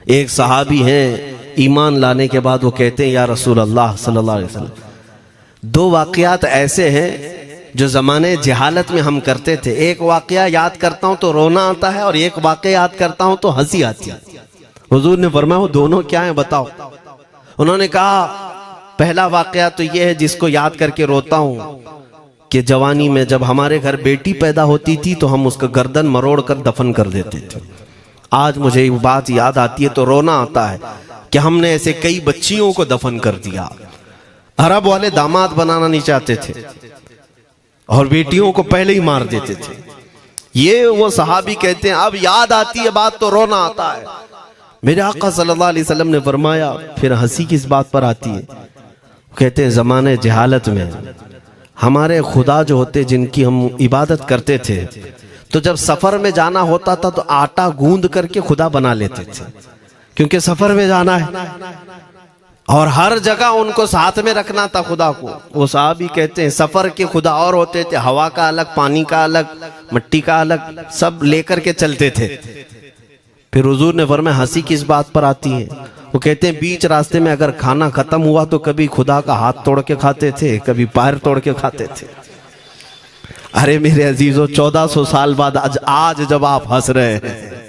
एक सहाबी हैं, ईमान लाने के बाद वो कहते हैं या रसूल अल्लाह सल्लल्लाहु अलैहि वसल्लम, दो वाक़यात ऐसे हैं जो ज़माने जहालत में हम करते थे। एक वाक़या याद करता हूँ तो रोना आता है और एक वाक़या याद करता हूँ तो हंसी आती है। हुजूर ने फरमाया वो दोनों क्या है बताओ। उन्होंने कहा पहला वाक़या तो ये है जिसको याद करके रोता हूँ कि जवानी में जब हमारे घर बेटी पैदा होती थी तो हम उसका गर्दन मरोड़ कर दफन कर देते थे। आज मुझे वो बात याद आती है तो रोना आता है कि हमने ऐसे कई बच्चियों को दफन कर दिया। अरब वाले दामाद बनाना नहीं चाहते थे और बेटियों को पहले ही मार देते थे। ये वो सहाबी कहते हैं अब याद आती है बात तो रोना आता है। मेरे आका सल्लल्लाहु अलैहि वसल्लम ने फरमाया फिर हंसी किस बात पर आती है। कहते हैं ज़माने जहालत में हमारे खुदा जो होते जिनकी हम इबादत करते थे तो जब सफर में जाना होता था तो आटा गूंद करके खुदा बना लेते थे, क्योंकि सफर में जाना है और हर जगह उनको साथ में रखना था खुदा को। वो साहब ही कहते हैं सफर के खुदा और होते थे, हवा का अलग, पानी का अलग, मिट्टी का अलग, सब लेकर के चलते थे। फिर हुजूर ने फरमाया हंसी किस बात पर आती है। वो कहते हैं बीच रास्ते में अगर खाना खत्म हुआ तो कभी खुदा का हाथ तोड़ के खाते थे, कभी पैर तोड़ के खाते थे। अरे मेरे अजीजों 1400 साल बाद आज जब आप हंस रहे हैं,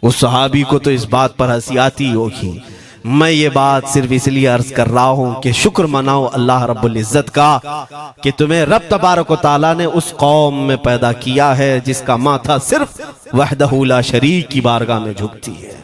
उस सहाबी को तो इस बात पर हंसी आती होगी। मैं ये बात सिर्फ इसलिए अर्ज कर रहा हूं कि शुक्र मनाओ अल्लाह रब्बुल इज्जत का कि तुम्हें रब तबारक व तआला ने उस कौम में पैदा किया है जिसका माथा सिर्फ वहदहू ला शरीक की बारगाह में झुकती है।